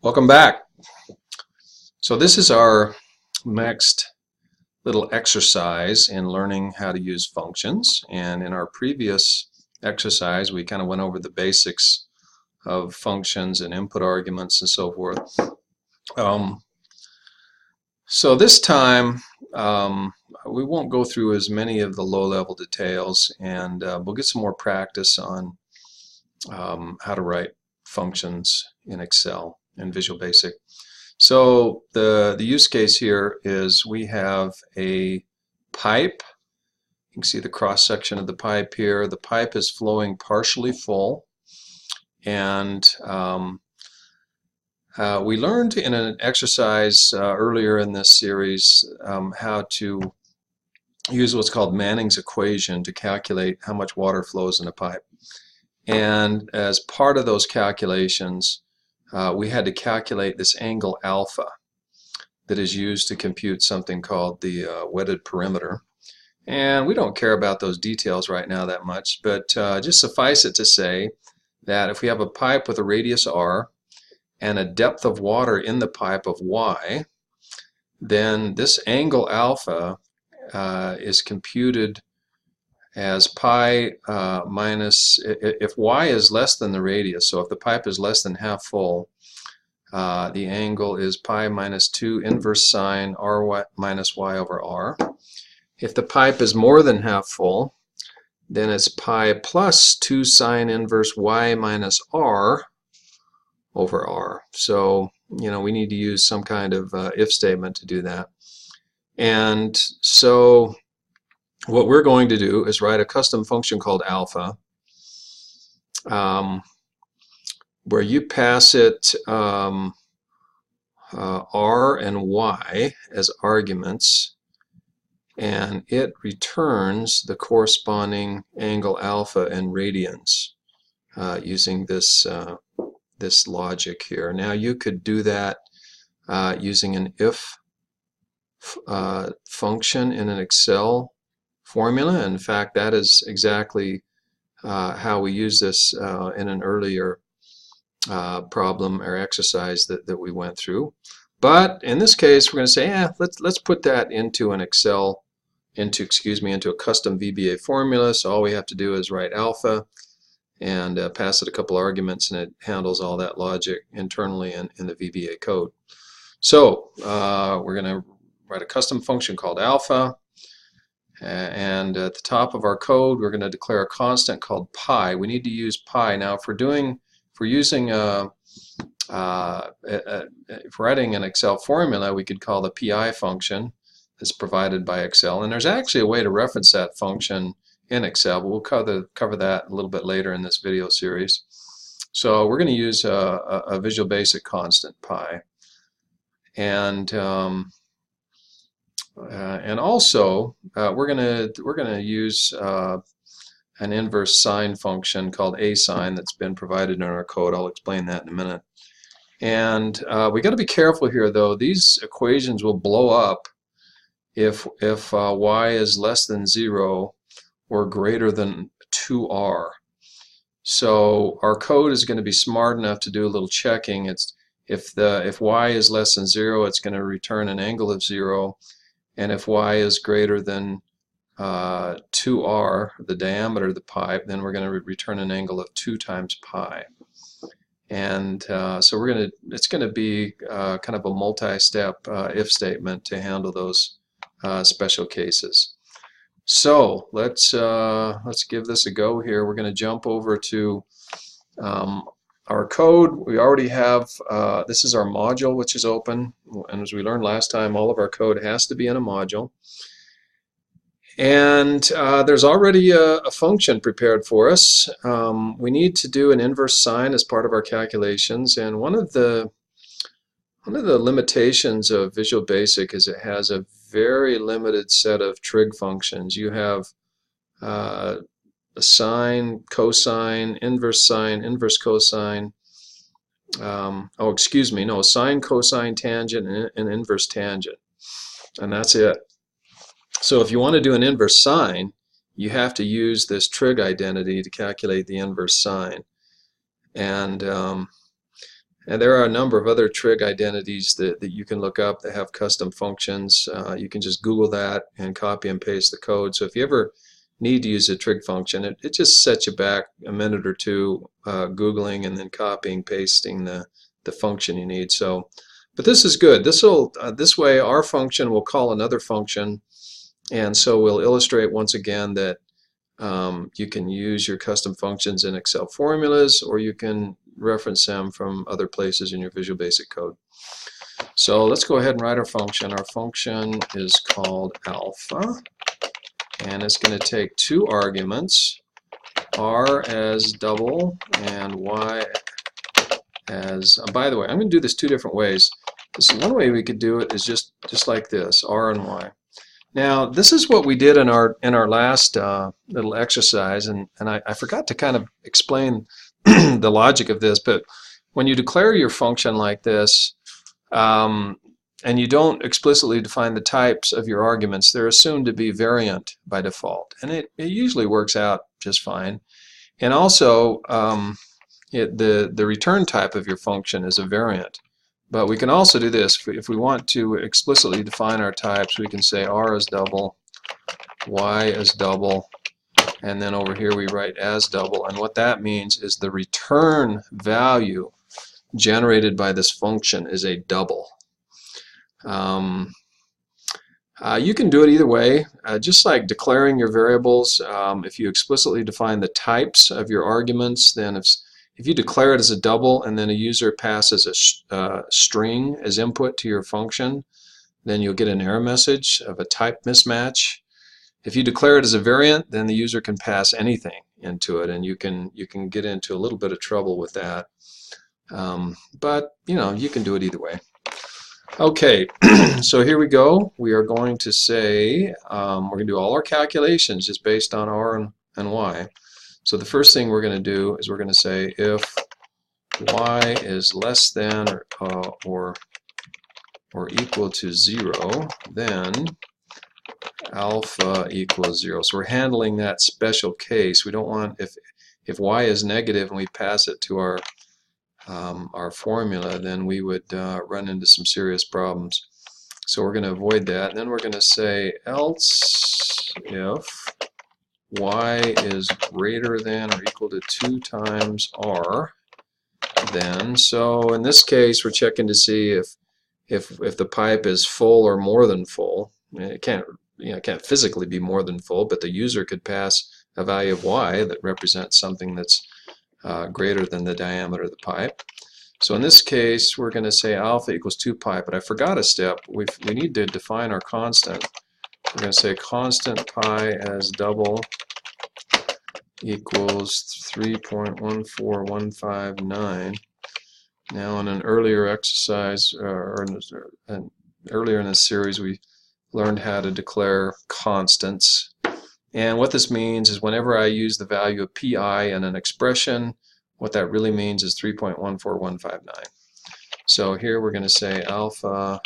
Welcome back. So this is our next little exercise in learning how to use functions. And in our previous exercise, we kind of went over the basics of functions and input arguments and so forth. So this time, we won't go through as many of the low-level details, and we'll get some more practice on how to write functions in Excel and Visual Basic. So the use case here is we have a pipe. You can see the cross section of the pipe here. The pipe is flowing partially full, and we learned in an exercise earlier in this series how to use what's called Manning's equation to calculate how much water flows in a pipe. And as part of those calculations, we had to calculate this angle alpha that is used to compute something called the wetted perimeter. And we don't care about those details right now that much, but just suffice it to say that if we have a pipe with a radius r and a depth of water in the pipe of y, then this angle alpha is computed as pi minus, if y is less than the radius, so if the pipe is less than half full, the angle is pi minus 2 inverse sine r minus y over r. If the pipe is more than half full, then it's pi plus 2 sine inverse y minus r over r. So, you know, we need to use some kind of if statement to do that. And so what we're going to do is write a custom function called alpha, where you pass it r and y as arguments, and it returns the corresponding angle alpha in radians using this this logic here. Now you could do that using an if function in an Excel formula. In fact, that is exactly how we use this in an earlier problem or exercise that we went through. But in this case, we're going to say, let's put that into an Excel, into a custom VBA formula. So all we have to do is write alpha and pass it a couple arguments, and it handles all that logic internally in the VBA code. So we're going to write a custom function called alpha. And at the top of our code, we're going to declare a constant called pi. We need to use pi. Now, if we're writing an Excel formula, we could call the pi function that's provided by Excel. And there's actually a way to reference that function in Excel, but we'll cover that a little bit later in this video series. So we're going to use a Visual Basic constant pi. And also we're gonna use an inverse sine function called a sine that's been provided in our code. I'll explain that in a minute. And we got to be careful here, though. These equations will blow up if y is less than 0 or greater than 2r. So our code is going to be smart enough to do a little checking. If y is less than 0, it's going to return an angle of 0. And if y is greater than 2r, the diameter of the pipe, then we're going to return an angle of 2 times pi. And so it's going to be kind of a multi-step if statement to handle those special cases. So let's give this a go here. We're going to jump over to our code. We already have, this is our module, which is open, and as we learned last time, all of our code has to be in a module. And there's already a function prepared for us. We need to do an inverse sine as part of our calculations, and one of the limitations of Visual Basic is it has a very limited set of trig functions. You have a sine, cosine, inverse cosine, sine, cosine, tangent, and inverse tangent. And that's it. So if you want to do an inverse sine, you have to use this trig identity to calculate the inverse sine. And And there are a number of other trig identities that you can look up that have custom functions. You can just Google that and copy and paste the code. So if you ever need to use a trig function, it just sets you back a minute or two Googling and then copying, pasting the function you need. So, but this is good. This way our function will call another function, and so we'll illustrate once again that you can use your custom functions in Excel formulas, or you can reference them from other places in your Visual Basic code. So let's go ahead and write our function. Our function is called alpha, and it's going to take two arguments, r as double and y as, by the way, I'm going to do this two different ways. This one way we could do it is just like this, r and y. Now, this is what we did in our last little exercise, and I forgot to kind of explain the logic of this, but when you declare your function like this, and you don't explicitly define the types of your arguments, they're assumed to be variant by default, and it usually works out just fine. And also, the return type of your function is a variant. But we can also do this. If we want to explicitly define our types, we can say r is double, y is double, and then over here we write as double. And what that means is the return value generated by this function is a double. You can do it either way, just like declaring your variables. If you explicitly define the types of your arguments, then if you declare it as a double and then a user passes a string as input to your function, then you'll get an error message of a type mismatch. If you declare it as a variant, then the user can pass anything into it, and you can get into a little bit of trouble with that. But you can do it either way. Okay, so here we go. We are going to say we're going to do all our calculations just based on r and y. So the first thing we're going to do is we're going to say if y is less than or equal to 0, then alpha equals 0. So we're handling that special case. We don't want, if y is negative and we pass it to our formula, then we would run into some serious problems. So we're going to avoid that. And then we're going to say else if y is greater than or equal to 2 times r, then, so in this case we're checking to see if the pipe is full or more than full. It can't physically be more than full, but the user could pass a value of y that represents something that's greater than the diameter of the pipe. So in this case we're going to say alpha equals 2 pi, but I forgot a step. We need to define our constant. We're going to say constant pi as double equals 3.14159. Now in an earlier exercise, earlier in this series, we learned how to declare constants. And what this means is whenever I use the value of pi in an expression, what that really means is 3.14159. So here we're going to say alpha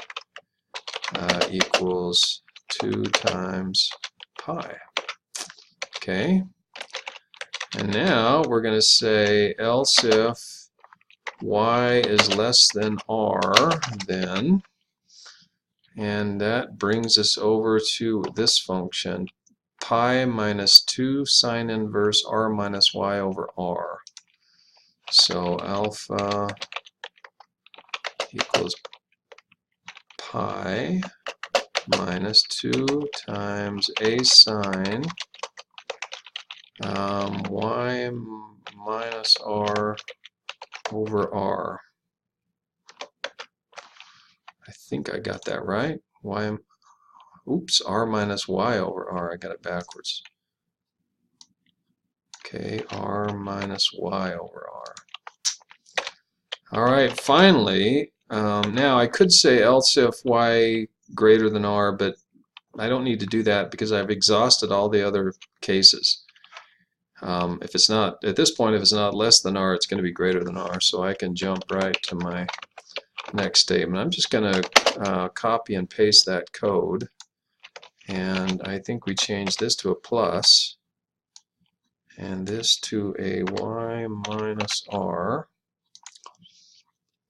equals 2 times pi. Okay. And now we're going to say else if y is less than r, then, and that brings us over to this function, pi minus 2 sine inverse r minus y over r. So alpha equals pi minus 2 times a sine y minus r over r. I think I got that right. Oops, r minus y over r. I got it backwards. Okay, r minus y over r. All right, finally, now I could say else if y greater than r, but I don't need to do that because I've exhausted all the other cases. If it's not, at this point, if it's not less than r, it's going to be greater than r, so I can jump right to my next statement. I'm just going to copy and paste that code, and I think we change this to a plus, and this to a y minus r.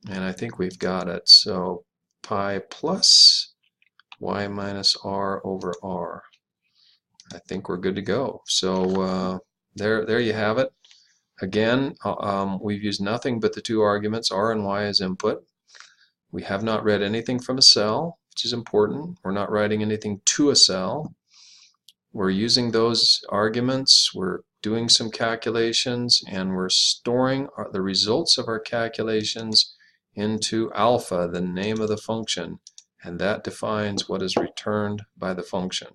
And I think we've got it. So pi plus y minus r over r. I think we're good to go. So there you have it. Again, we've used nothing but the two arguments, r and y, as input. We have not read anything from a cell, which is important. We're not writing anything to a cell. We're using those arguments, we're doing some calculations, and we're storing the results of our calculations into alpha, the name of the function, and that defines what is returned by the function.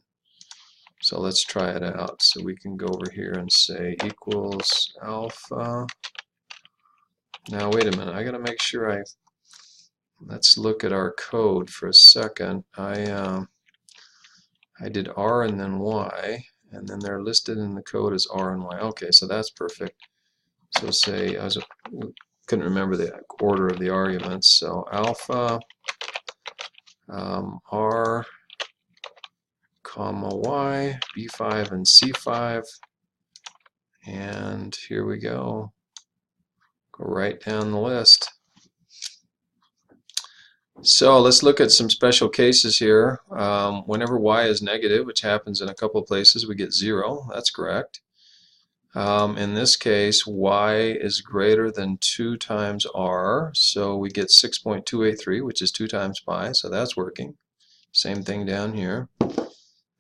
So let's try it out. So we can go over here and say equals alpha. Now wait a minute, I gotta make sure let's look at our code for a second. I did r and then y, and then they're listed in the code as r and y. Okay, so that's perfect. So say, couldn't remember the order of the arguments, so alpha r comma y, b5 and c5, and here we go. Go right down the list. So let's look at some special cases here. Whenever y is negative, which happens in a couple of places, we get 0. That's correct. In this case, y is greater than 2 times r, so we get 6.283, which is 2 times pi, so that's working. Same thing down here.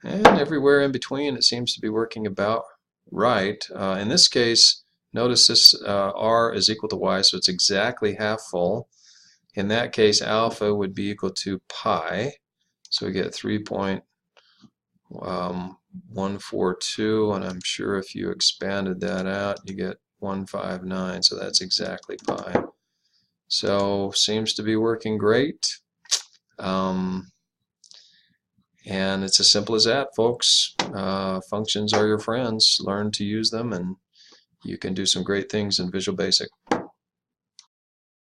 And everywhere in between, it seems to be working about right. In this case, notice this r is equal to y, so it's exactly half full. In that case, alpha would be equal to pi, so we get 3.142, and I'm sure if you expanded that out, you get 159, so that's exactly pi. So seems to be working great. And it's as simple as that, folks. Functions are your friends. Learn to use them, and you can do some great things in Visual Basic.